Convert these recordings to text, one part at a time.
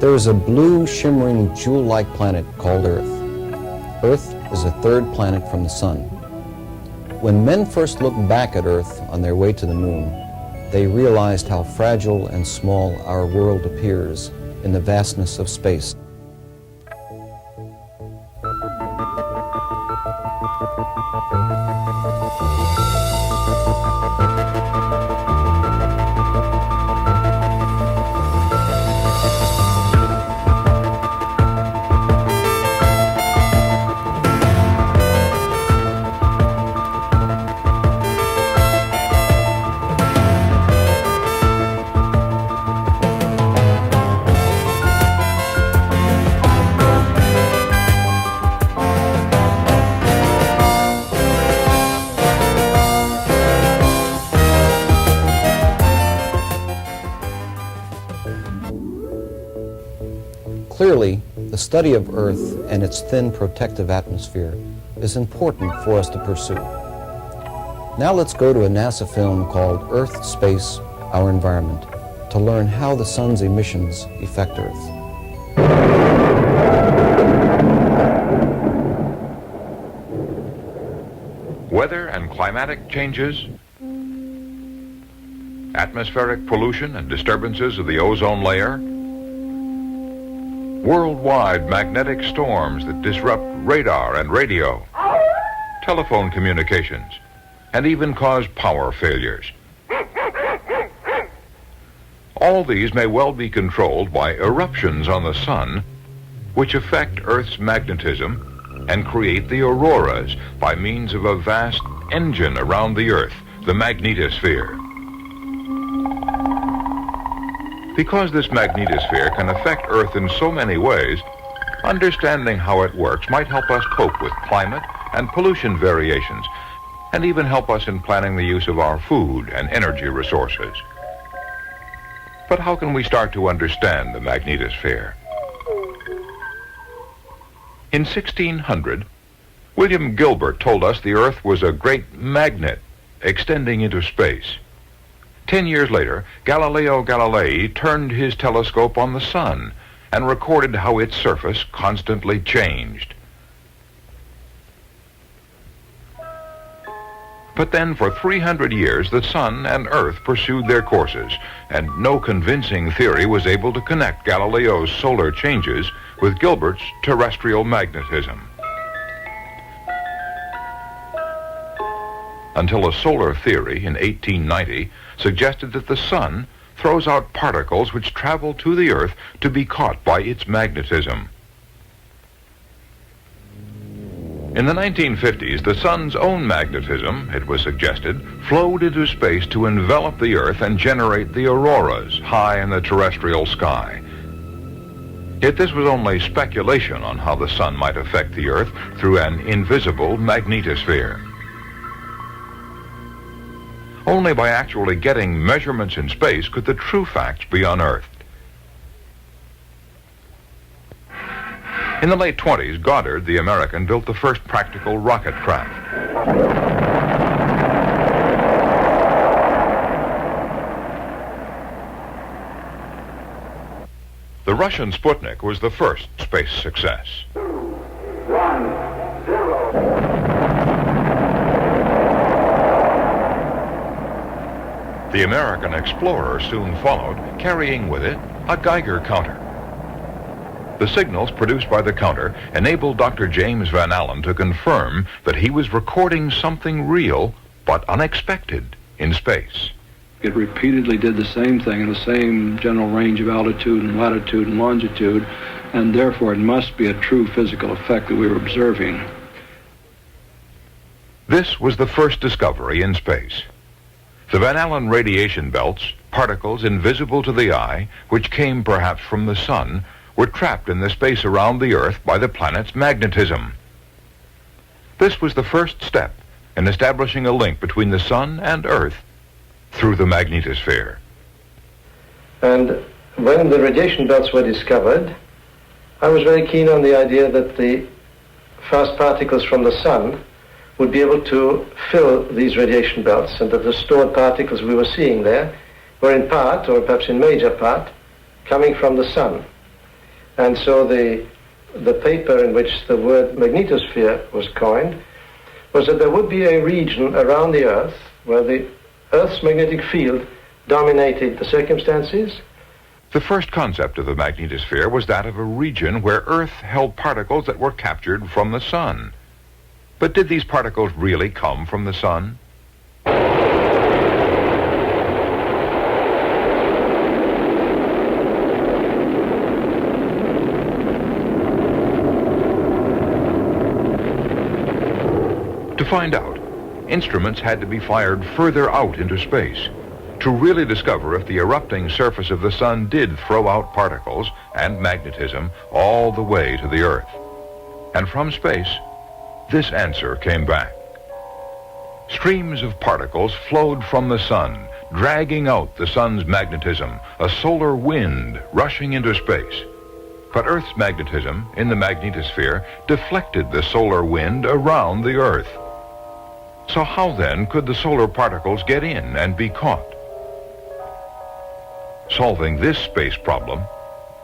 There is a blue, shimmering, jewel-like planet called Earth. Earth is a third planet from the Sun. When men first looked back at Earth on their way to the Moon, they realized how fragile and small our world appears in the vastness of space. Clearly, the study of Earth and its thin protective atmosphere is important for us to pursue. Now let's go to a NASA film called Earth, Space, Our Environment to learn how the Sun's emissions affect Earth. Weather and climatic changes, atmospheric pollution and disturbances of the ozone layer, worldwide magnetic storms that disrupt radar and radio, telephone communications, and even cause power failures. All these may well be controlled by eruptions on the Sun, which affect Earth's magnetism and create the auroras by means of a vast engine around the Earth, the magnetosphere. Because this magnetosphere can affect Earth in so many ways, understanding how it works might help us cope with climate and pollution variations, and even help us in planning the use of our food and energy resources. But how can we start to understand the magnetosphere? In 1600, William Gilbert told us the Earth was a great magnet extending into space. 10 years later, Galileo Galilei turned his telescope on the Sun and recorded how its surface constantly changed. But then for 300 years, the Sun and Earth pursued their courses, and no convincing theory was able to connect Galileo's solar changes with Gilbert's terrestrial magnetism. Until a solar theory in 1890 suggested that the Sun throws out particles which travel to the Earth to be caught by its magnetism. In the 1950s, the Sun's own magnetism, it was suggested, flowed into space to envelop the Earth and generate the auroras high in the terrestrial sky. Yet this was only speculation on how the Sun might affect the Earth through an invisible magnetosphere. Only by actually getting measurements in space could the true facts be unearthed. In the late 20s, Goddard, the American, built the first practical rocket craft. The Russian Sputnik was the first space success. 2, 1, 0. The American Explorer soon followed, carrying with it a Geiger counter. The signals produced by the counter enabled Dr. James Van Allen to confirm that he was recording something real but unexpected in space. It repeatedly did the same thing in the same general range of altitude and latitude and longitude, and therefore it must be a true physical effect that we were observing. This was the first discovery in space. The Van Allen radiation belts, particles invisible to the eye, which came perhaps from the Sun, were trapped in the space around the Earth by the planet's magnetism. This was the first step in establishing a link between the Sun and Earth through the magnetosphere. And when the radiation belts were discovered, I was very keen on the idea that the fast particles from the Sun would be able to fill these radiation belts, and that the stored particles we were seeing there were in part, or perhaps in major part, coming from the Sun. And so the paper in which the word magnetosphere was coined was that there would be a region around the Earth where the Earth's magnetic field dominated the circumstances. The first concept of the magnetosphere was that of a region where Earth held particles that were captured from the sun. But did these particles really come from the sun? To find out, instruments had to be fired further out into space to really discover if the erupting surface of the sun did throw out particles and magnetism all the way to the Earth. And from space, this answer came back. Streams of particles flowed from the sun, dragging out the sun's magnetism, a solar wind rushing into space. But Earth's magnetism in the magnetosphere deflected the solar wind around the Earth. So how then could the solar particles get in and be caught? Solving this space problem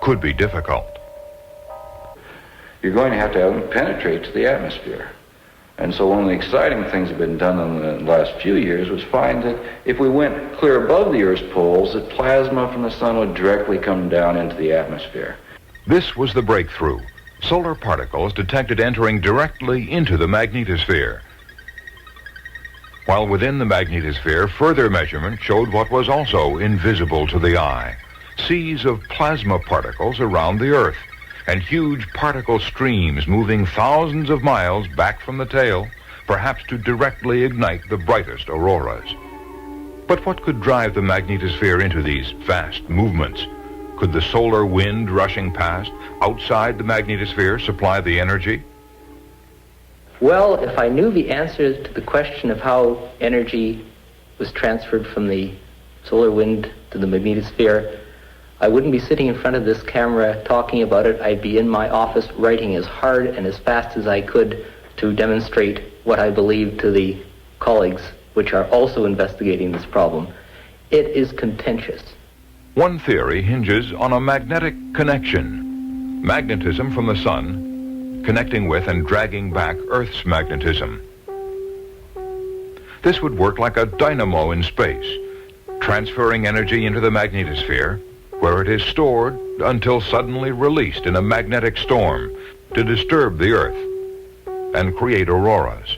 could be difficult. You're going to have them penetrate to the atmosphere. And so one of the exciting things that have been done in the last few years was find that if we went clear above the Earth's poles, that plasma from the sun would directly come down into the atmosphere. This was the breakthrough. Solar particles detected entering directly into the magnetosphere. While within the magnetosphere, further measurement showed what was also invisible to the eye. Seas of plasma particles around the Earth, and huge particle streams moving thousands of miles back from the tail, perhaps to directly ignite the brightest auroras. But what could drive the magnetosphere into these vast movements? Could the solar wind rushing past outside the magnetosphere supply the energy? Well, if I knew the answer to the question of how energy was transferred from the solar wind to the magnetosphere, I wouldn't be sitting in front of this camera talking about it. I'd be in my office writing as hard and as fast as I could to demonstrate what I believe to the colleagues which are also investigating this problem. It is contentious. One theory hinges on a magnetic connection. Magnetism from the sun connecting with and dragging back Earth's magnetism. This would work like a dynamo in space, transferring energy into the magnetosphere, where it is stored until suddenly released in a magnetic storm to disturb the Earth and create auroras.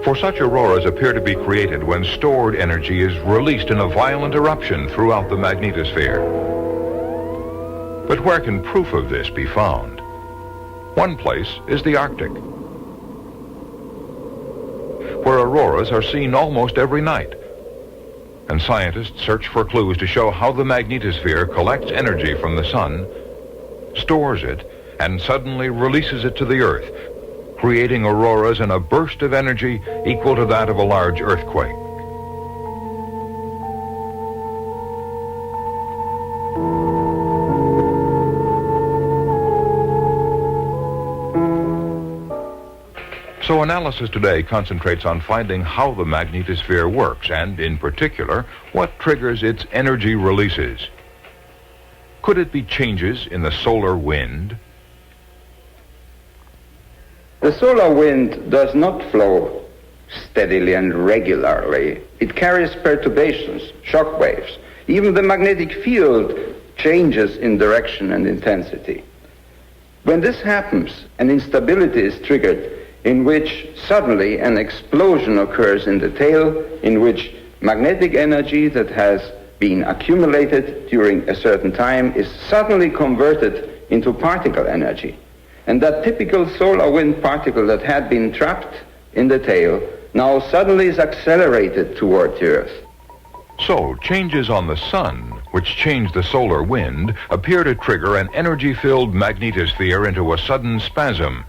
For such auroras appear to be created when stored energy is released in a violent eruption throughout the magnetosphere. But where can proof of this be found? One place is the Arctic, where auroras are seen almost every night. And scientists search for clues to show how the magnetosphere collects energy from the sun, stores it, and suddenly releases it to the Earth, creating auroras in a burst of energy equal to that of a large earthquake. So analysis today concentrates on finding how the magnetosphere works and, in particular, what triggers its energy releases. Could it be changes in the solar wind? The solar wind does not flow steadily and regularly. It carries perturbations, shock waves. Even the magnetic field changes in direction and intensity. When this happens, an instability is triggered in which suddenly an explosion occurs in the tail, in which magnetic energy that has been accumulated during a certain time is suddenly converted into particle energy. And that typical solar wind particle that had been trapped in the tail now suddenly is accelerated toward the Earth. So, changes on the sun, which change the solar wind, appear to trigger an energy-filled magnetosphere into a sudden spasm,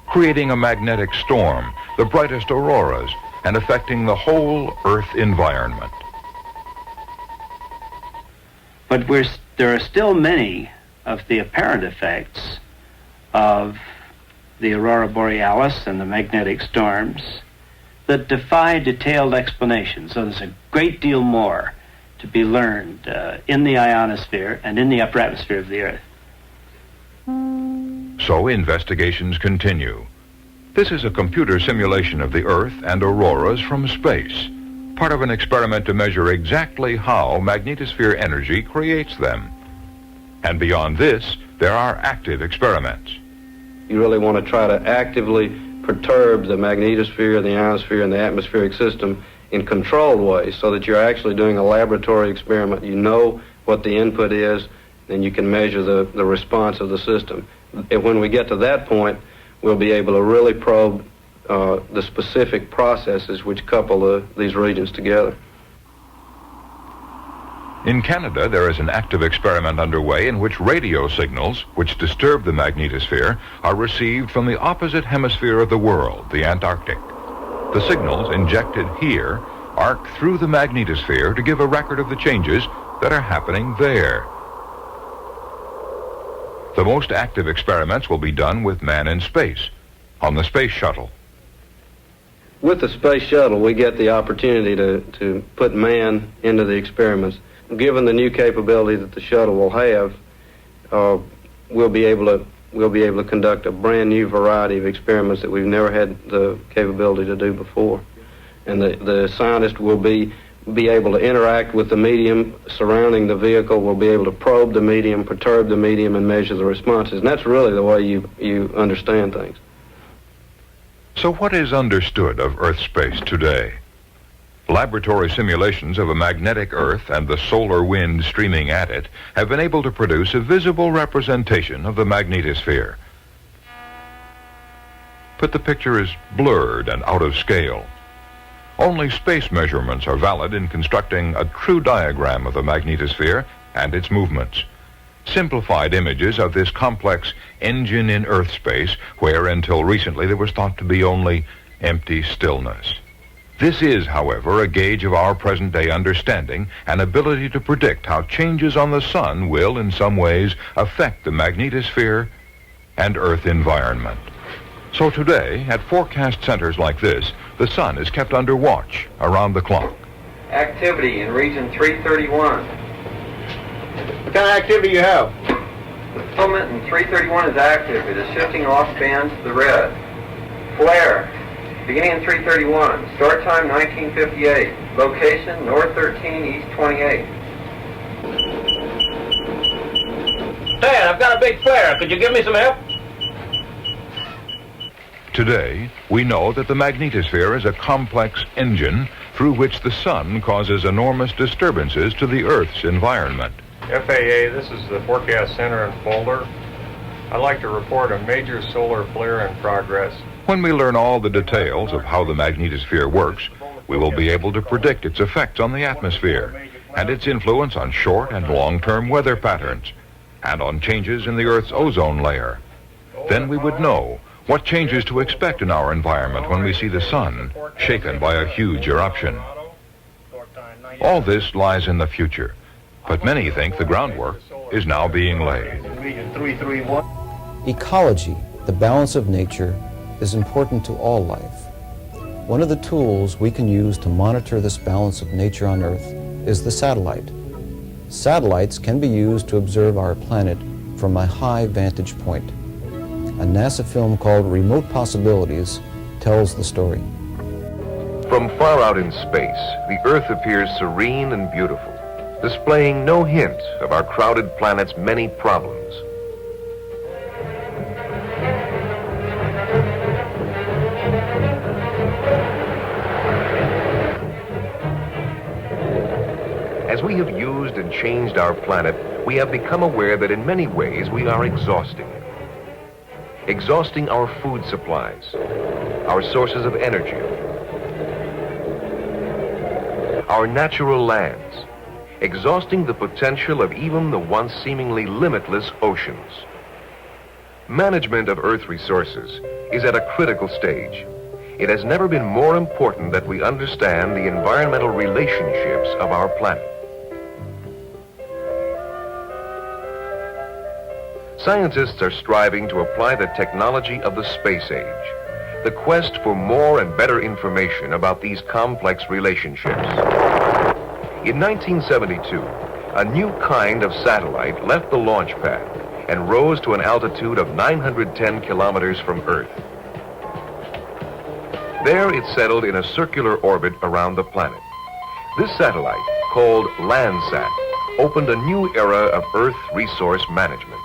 creating a magnetic storm, the brightest auroras, and affecting the whole Earth environment. But there are still many of the apparent effects of the aurora borealis and the magnetic storms that defy detailed explanation. So there's a great deal more to be learned in the ionosphere and in the upper atmosphere of the Earth. So investigations continue. This is a computer simulation of the Earth and auroras from space, part of an experiment to measure exactly how magnetosphere energy creates them. And beyond this, there are active experiments. You really want to try to actively perturb the magnetosphere, the ionosphere, and the atmospheric system in controlled ways so that you're actually doing a laboratory experiment. You know what the input is, and you can measure the response of the system. And when we get to that point, we'll be able to really probe the specific processes which couple these regions together. In Canada, there is an active experiment underway in which radio signals, which disturb the magnetosphere, are received from the opposite hemisphere of the world, the Antarctic. The signals injected here arc through the magnetosphere to give a record of the changes that are happening there. The most active experiments will be done with man in space, on the space shuttle. With the space shuttle, we get the opportunity to put man into the experiments. Given the new capability that the shuttle will have, we'll be able to conduct a brand new variety of experiments that we've never had the capability to do before. And the scientist will be able to interact with the medium surrounding the vehicle, will be able to probe the medium, perturb the medium, and measure the responses. And that's really the way you understand things. So what is understood of Earth space today? Laboratory simulations of a magnetic Earth and the solar wind streaming at it have been able to produce a visible representation of the magnetosphere. But the picture is blurred and out of scale. Only space measurements are valid in constructing a true diagram of the magnetosphere and its movements. Simplified images of this complex engine in Earth space, where until recently there was thought to be only empty stillness. This is, however, a gauge of our present-day understanding and ability to predict how changes on the sun will, in some ways, affect the magnetosphere and Earth environment. So today, at forecast centers like this, the sun is kept under watch around the clock. Activity in region 331. What kind of activity you have? The filament in 331 is active. It is shifting off band to the red. Flare. Beginning in 331. Start time 1958. Location North 13, East 28. Dad, I've got a big flare. Could you give me some help? Today, we know that the magnetosphere is a complex engine through which the sun causes enormous disturbances to the Earth's environment. FAA, this is the Forecast Center in Boulder. I'd like to report a major solar flare in progress. When we learn all the details of how the magnetosphere works, we will be able to predict its effects on the atmosphere and its influence on short and long-term weather patterns and on changes in the Earth's ozone layer. Then we would know what changes to expect in our environment when we see the sun shaken by a huge eruption. All this lies in the future, but many think the groundwork is now being laid. Ecology, the balance of nature, is important to all life. One of the tools we can use to monitor this balance of nature on Earth is the satellite. Satellites can be used to observe our planet from a high vantage point. A NASA film called Remote Possibilities tells the story. From far out in space, the Earth appears serene and beautiful, displaying no hint of our crowded planet's many problems. As we have used and changed our planet, we have become aware that in many ways we are exhausting it. Exhausting our food supplies, our sources of energy, our natural lands, exhausting the potential of even the once seemingly limitless oceans. Management of Earth resources is at a critical stage. It has never been more important that we understand the environmental relationships of our planet. Scientists are striving to apply the technology of the space age, the quest for more and better information about these complex relationships. In 1972, a new kind of satellite left the launch pad and rose to an altitude of 910 kilometers from Earth. There it settled in a circular orbit around the planet. This satellite, called Landsat, opened a new era of Earth resource management.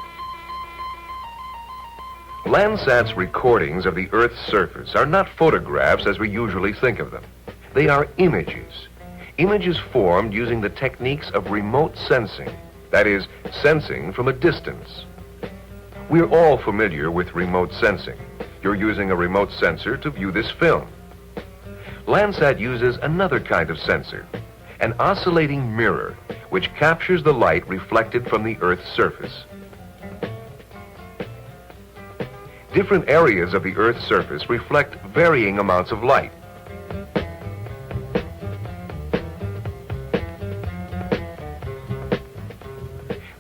Landsat's recordings of the Earth's surface are not photographs as we usually think of them. They are images. Images formed using the techniques of remote sensing, that is, sensing from a distance. We're all familiar with remote sensing. You're using a remote sensor to view this film. Landsat uses another kind of sensor, an oscillating mirror, which captures the light reflected from the Earth's surface. Different areas of the Earth's surface reflect varying amounts of light.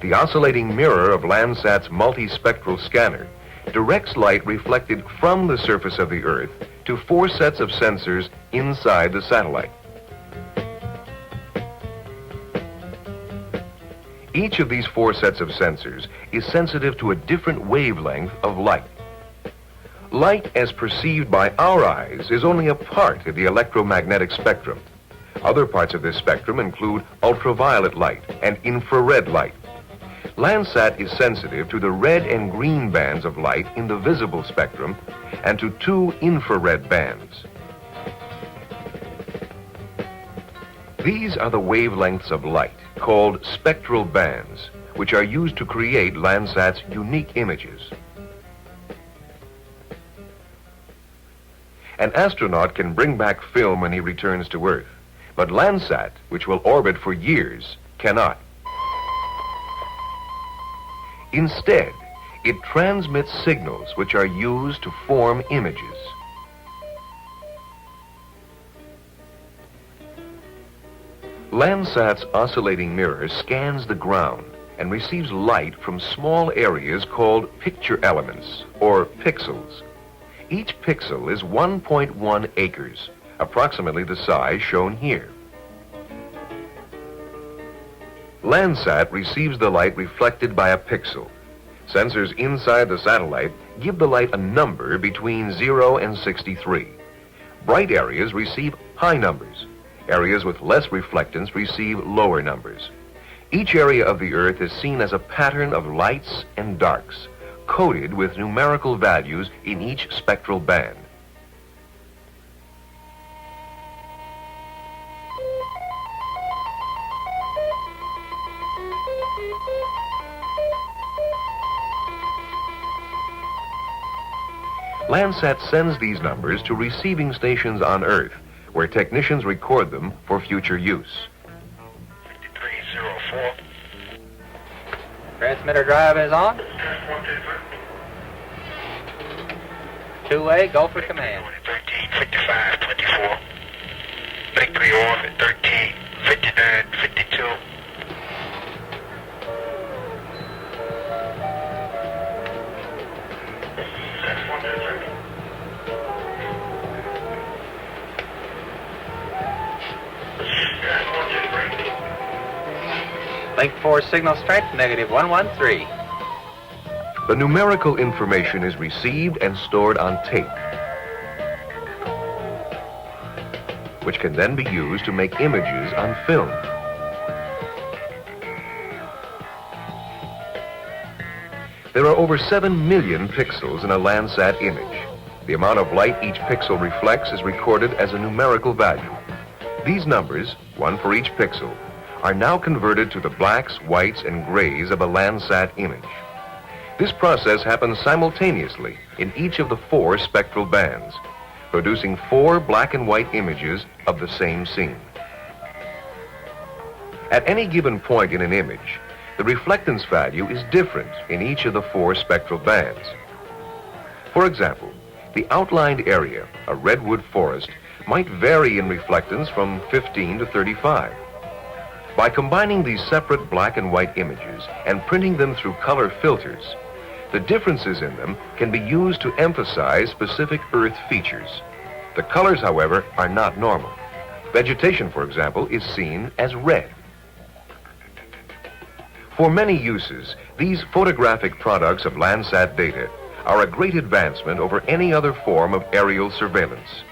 The oscillating mirror of Landsat's multispectral scanner directs light reflected from the surface of the Earth to 4 sets of sensors inside the satellite. Each of these 4 sets of sensors is sensitive to a different wavelength of light. Light as perceived by our eyes is only a part of the electromagnetic spectrum. Other parts of this spectrum include ultraviolet light and infrared light. Landsat is sensitive to the red and green bands of light in the visible spectrum and to 2 infrared bands. These are the wavelengths of light, called spectral bands, which are used to create Landsat's unique images. An astronaut can bring back film when he returns to Earth, but Landsat, which will orbit for years, cannot. Instead, it transmits signals which are used to form images. Landsat's oscillating mirror scans the ground and receives light from small areas called picture elements, or pixels. Each pixel is 1.1 acres, approximately the size shown here. Landsat receives the light reflected by a pixel. Sensors inside the satellite give the light a number between 0 and 63. Bright areas receive high numbers. Areas with less reflectance receive lower numbers. Each area of the Earth is seen as a pattern of lights and darks, coded with numerical values in each spectral band. Landsat sends these numbers to receiving stations on Earth, where technicians record them for future use. 5304. Transmitter drive is on. 2A, go for command. 135524. Victory off at 135952. Link 4 signal strength, -113. The numerical information is received and stored on tape, which can then be used to make images on film. There are over 7 million pixels in a Landsat image. The amount of light each pixel reflects is recorded as a numerical value. These numbers, one for each pixel, are now converted to the blacks, whites, and grays of a Landsat image. This process happens simultaneously in each of the 4 spectral bands, producing 4 black and white images of the same scene. At any given point in an image, the reflectance value is different in each of the 4 spectral bands. For example, the outlined area, a redwood forest, might vary in reflectance from 15 to 35. By combining these separate black and white images and printing them through color filters, the differences in them can be used to emphasize specific Earth features. The colors, however, are not normal. Vegetation, for example, is seen as red. For many uses, these photographic products of Landsat data are a great advancement over any other form of aerial surveillance.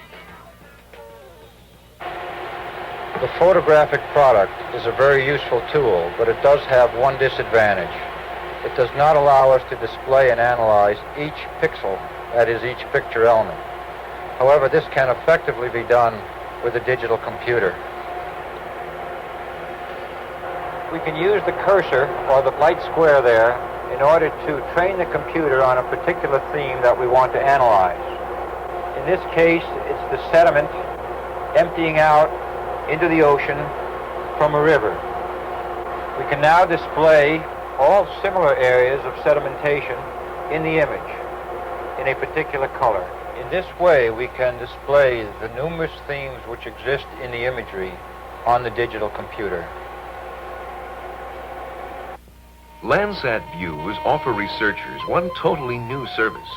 The photographic product is a very useful tool, but it does have one disadvantage. It does not allow us to display and analyze each pixel, that is, each picture element. However, this can effectively be done with a digital computer. We can use the cursor, or the light square there, in order to train the computer on a particular theme that we want to analyze. In this case, it's the sediment emptying out into the ocean from a river. We can now display all similar areas of sedimentation in the image in a particular color. In this way, we can display the numerous themes which exist in the imagery on the digital computer. Landsat views offer researchers one totally new service.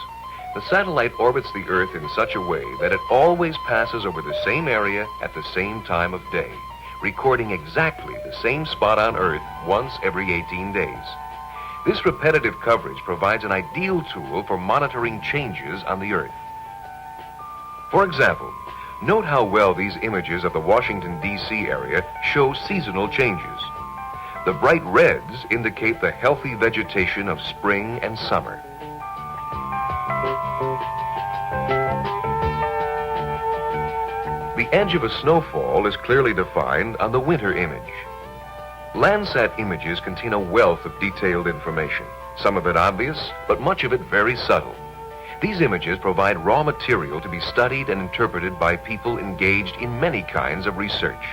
The satellite orbits the Earth in such a way that it always passes over the same area at the same time of day, recording exactly the same spot on Earth once every 18 days. This repetitive coverage provides an ideal tool for monitoring changes on the Earth. For example, note how well these images of the Washington, D.C. area show seasonal changes. The bright reds indicate the healthy vegetation of spring and summer. The edge of a snowfall is clearly defined on the winter image. Landsat images contain a wealth of detailed information, some of it obvious, but much of it very subtle. These images provide raw material to be studied and interpreted by people engaged in many kinds of research.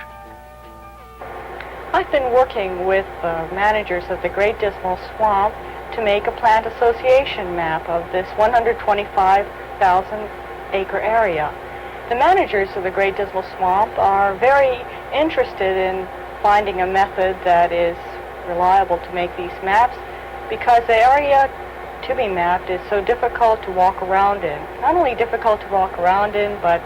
I've been working with managers of the Great Dismal Swamp to make a plant association map of this 125,000 acre area. The managers of the Great Dismal Swamp are very interested in finding a method that is reliable to make these maps because the area to be mapped is so difficult to walk around in. Not only difficult to walk around in, but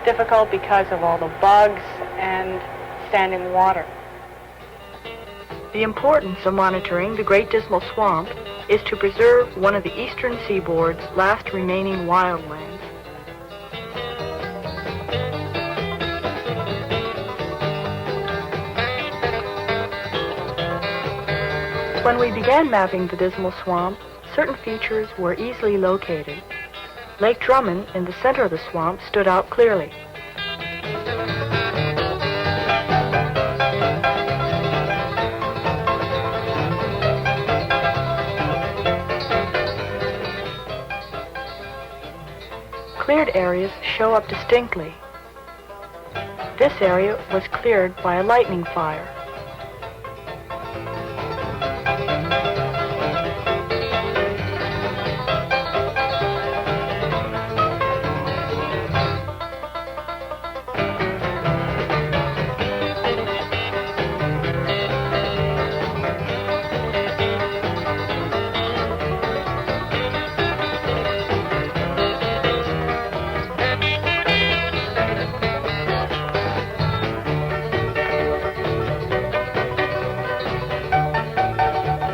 difficult because of all the bugs and standing water. The importance of monitoring the Great Dismal Swamp is to preserve one of the eastern seaboard's last remaining wildlands. When we began mapping the Dismal Swamp, certain features were easily located. Lake Drummond in the center of the swamp stood out clearly. Cleared areas show up distinctly. This area was cleared by a lightning fire.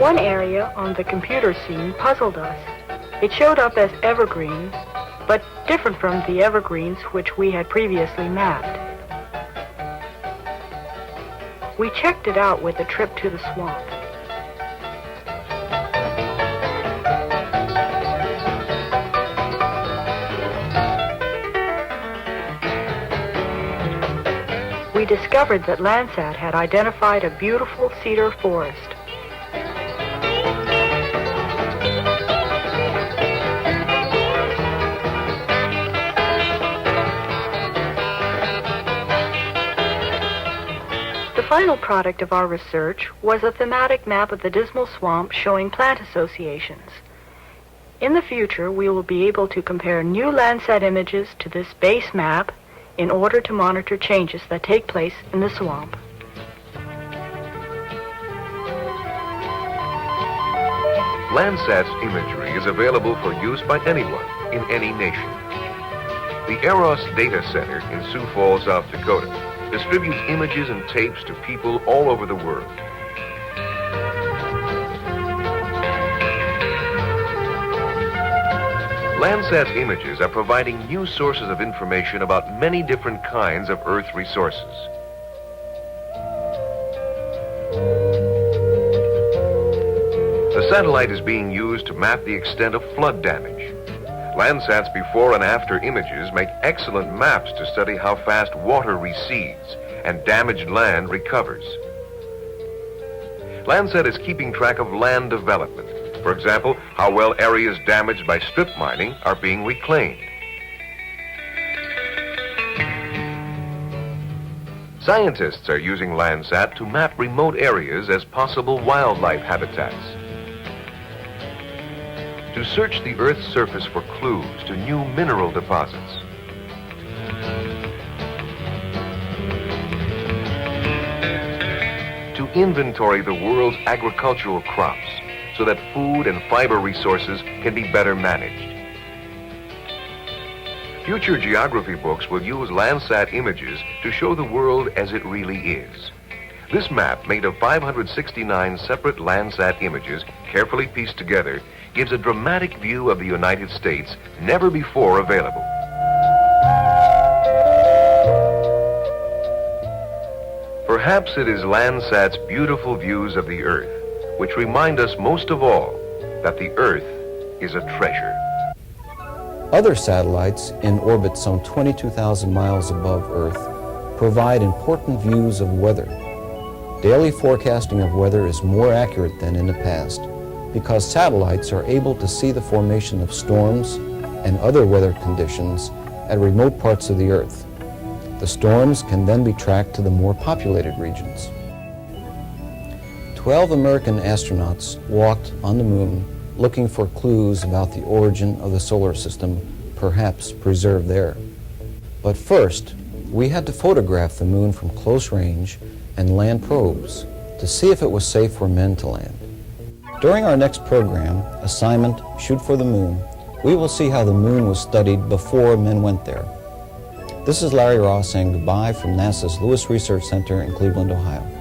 One area on the computer scene puzzled us. It showed up as evergreens, but different from the evergreens which we had previously mapped. We checked it out with a trip to the swamp. We discovered that Landsat had identified a beautiful cedar forest. The final product of our research was a thematic map of the Dismal Swamp showing plant associations. In the future, we will be able to compare new Landsat images to this base map in order to monitor changes that take place in the swamp. Landsat's imagery is available for use by anyone in any nation. The Eros Data Center in Sioux Falls, South Dakota distributes images and tapes to people all over the world. Landsat's images are providing new sources of information about many different kinds of Earth resources. The satellite is being used to map the extent of flood damage. Landsat's before and after images make excellent maps to study how fast water recedes and damaged land recovers. Landsat is keeping track of land development. For example, how well areas damaged by strip mining are being reclaimed. Scientists are using Landsat to map remote areas as possible wildlife habitats. To search the Earth's surface for clues to new mineral deposits. To inventory the world's agricultural crops so that food and fiber resources can be better managed. Future geography books will use Landsat images to show the world as it really is. This map, made of 569 separate Landsat images carefully pieced together, gives a dramatic view of the United States never before available. Perhaps it is Landsat's beautiful views of the Earth which remind us most of all that the Earth is a treasure. Other satellites in orbit some 22,000 miles above Earth provide important views of weather. Daily forecasting of weather is more accurate than in the past because satellites are able to see the formation of storms and other weather conditions at remote parts of the Earth. The storms can then be tracked to the more populated regions. 12 American astronauts walked on the moon looking for clues about the origin of the solar system, perhaps preserved there. But first, we had to photograph the moon from close range and land probes to see if it was safe for men to land. During our next program, assignment Shoot for the Moon, we will see how the moon was studied before men went there. This is Larry Ross saying goodbye from NASA's Lewis Research Center in Cleveland, Ohio.